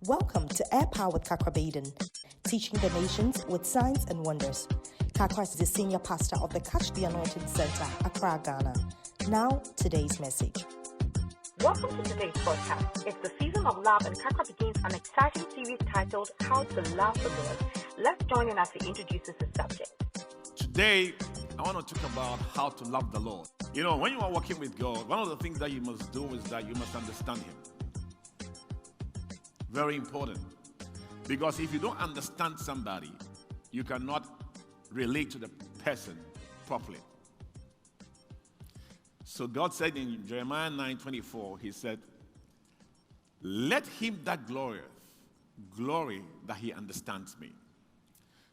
Welcome to Air Power with Kakra Baden, teaching the nations with signs and wonders. Kakra is the senior pastor of the Catch the Anointing Center, Accra, Ghana. Now, today's message. Welcome to today's podcast. It's the season of love, and Kakra begins an exciting series titled How to Love the Lord. Let's join in as he introduces the subject. Today, I want to talk about how to love the Lord. You know, when you are working with God, one of the things that you must do is that you must understand Him. Very important. Because if you don't understand somebody, you cannot relate to the person properly. So God said in Jeremiah 9:24, He said, "Let him that glorieth glory that he understands me."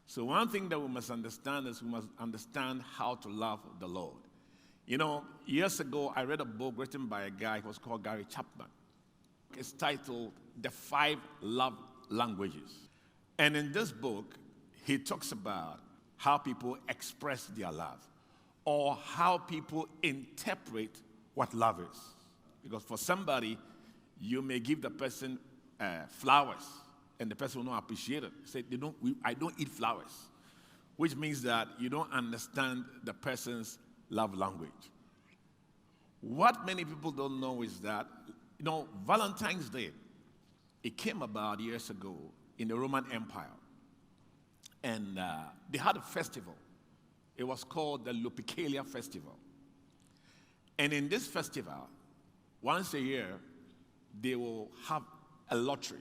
So one thing that we must understand is we must understand how to love the Lord. You know, years ago, I read a book written by a guy who was called Gary Chapman. It's titled The 5 Love Languages. And in this book, he talks about how people express their love or how people interpret what love is. Because for somebody, you may give the person flowers and the person will not appreciate it. Say, I don't eat flowers, which means that you don't understand the person's love language. What many people don't know is that, you know, Valentine's Day, it came about years ago in the Roman Empire. And they had a festival. It was called the Lupercalia Festival. And in this festival, once a year, they will have a lottery.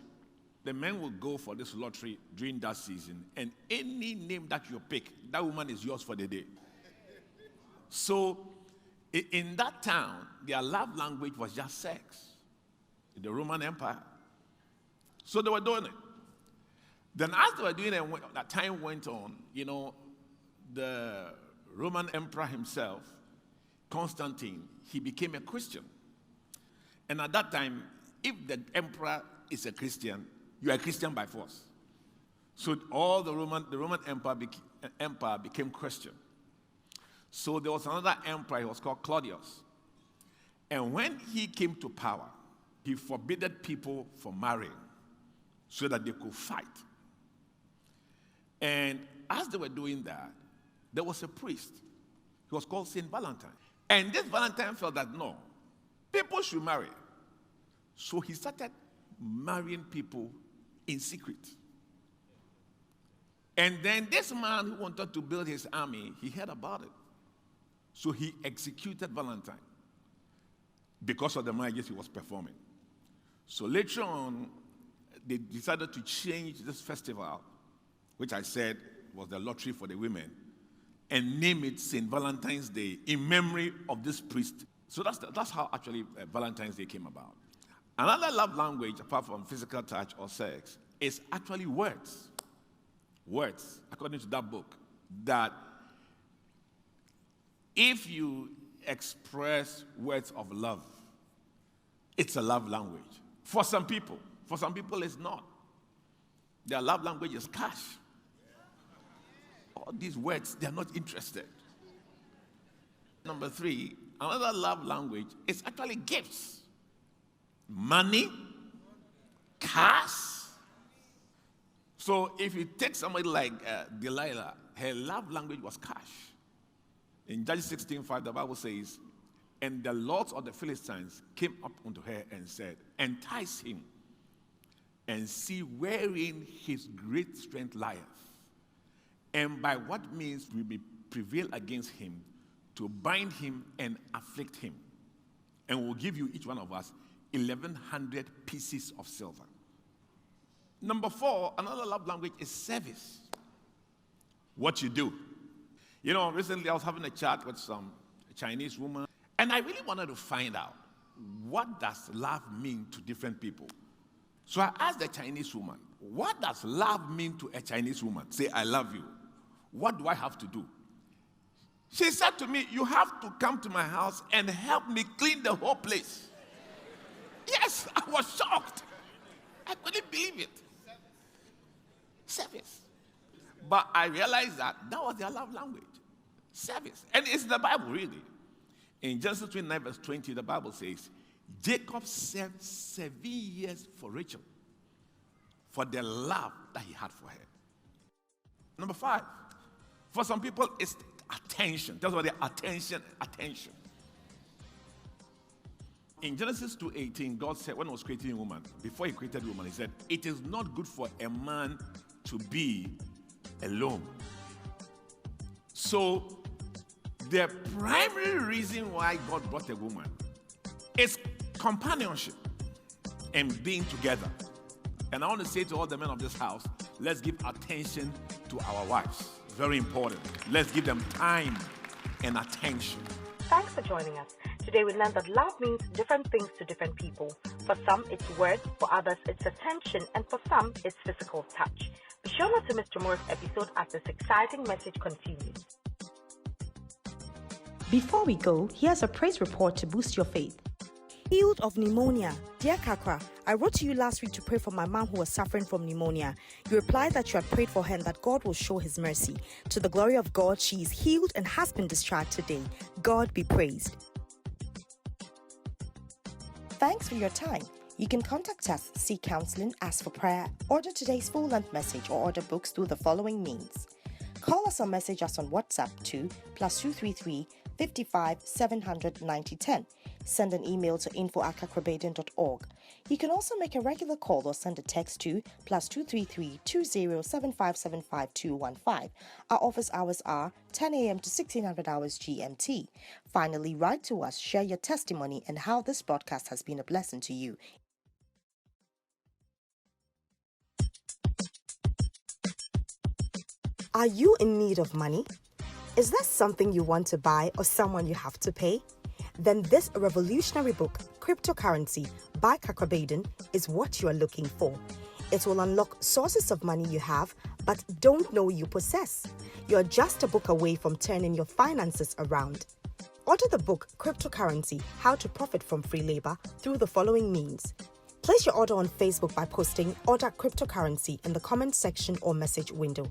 The men will go for this lottery during that season, and any name that you pick, that woman is yours for the day. So, in that town, their love language was just sex. In the Roman Empire. So they were doing it. Then as they were doing it, that time went on, you know, the Roman emperor himself, Constantine, he became a Christian. And at that time, if the emperor is a Christian, you are a Christian by force. So all the Roman empire became Christian. So there was another emperor, he was called Claudius. And when he came to power, he forbidden people from marrying so that they could fight. And as they were doing that, there was a priest. He was called Saint Valentine. And this Valentine felt that no, people should marry. So he started marrying people in secret. And then this man who wanted to build his army, he heard about it. So he executed Valentine because of the marriages he was performing. So later on, they decided to change this festival, which I said was the lottery for the women, and name it St. Valentine's Day in memory of this priest. So that's how actually Valentine's Day came about. Another love language, apart from physical touch or sex, is actually words. Words, according to that book, that if you express words of love, it's a love language. For some people it's not. Their love language is cash. All these words, they're not interested. Number 3, another love language is actually gifts. Money, cash. So if you take somebody like Delilah, her love language was cash. In Judges 16:5, the Bible says, "And the lords of the Philistines came up unto her and said, Entice him, and see wherein his great strength lieth, and by what means we may prevail against him, to bind him and afflict him. And we'll give you, each one of us, 1,100 pieces of silver." Number 4, another love language is service. What you do. You know, recently I was having a chat with some Chinese woman, and I really wanted to find out, what does love mean to different people? So I asked the Chinese woman, what does love mean to a Chinese woman? Say, I love you. What do I have to do? She said to me, you have to come to my house and help me clean the whole place. Yes, I was shocked. I couldn't believe it. Service. But I realized that was their love language. Service. And it's in the Bible, really. In Genesis 29, verse 20, the Bible says, Jacob served 7 years for Rachel. for the love that he had for her. Number 5, for some people, it's attention. That's what the attention. In Genesis 2:18, God said, when he was creating a woman, before he created a woman, he said, it is not good for a man to be alone. So, the primary reason why God brought a woman is companionship and being together. And I want to say to all the men of this house, let's give attention to our wives. Very important. Let's give them time and attention. Thanks for joining us. Today we learned that love means different things to different people. For some, it's words, for others, it's attention, and for some, it's physical touch. Be sure not to miss tomorrow's episode as this exciting message continues. Before we go, here's a praise report to boost your faith. Healed of pneumonia. Dear Kakra, I wrote to you last week to pray for my mom who was suffering from pneumonia. You replied that you had prayed for her and that God will show his mercy. To the glory of God, she is healed and has been discharged today. God be praised. Thanks for your time. You can contact us, seek counseling, ask for prayer, order today's full-length message, or order books through the following means. Call us or message us on WhatsApp to +233 55 700 9010. Send an email to info@kakrabaden.org. You can also make a regular call or send a text to +233 20 7575 215. Our office hours are 10 a.m. to 1600 hours GMT. Finally, write to us, share your testimony and how this broadcast has been a blessing to you. Are you in need of money? Is there something you want to buy or someone you have to pay? Then this revolutionary book, Cryptocurrency by Kakrabaden, is what you are looking for. It will unlock sources of money you have but don't know you possess. You're just a book away from turning your finances around. Order the book Cryptocurrency, How to Profit from Free Labor through the following means. Place your order on Facebook by posting Order Cryptocurrency in the comment section or message window.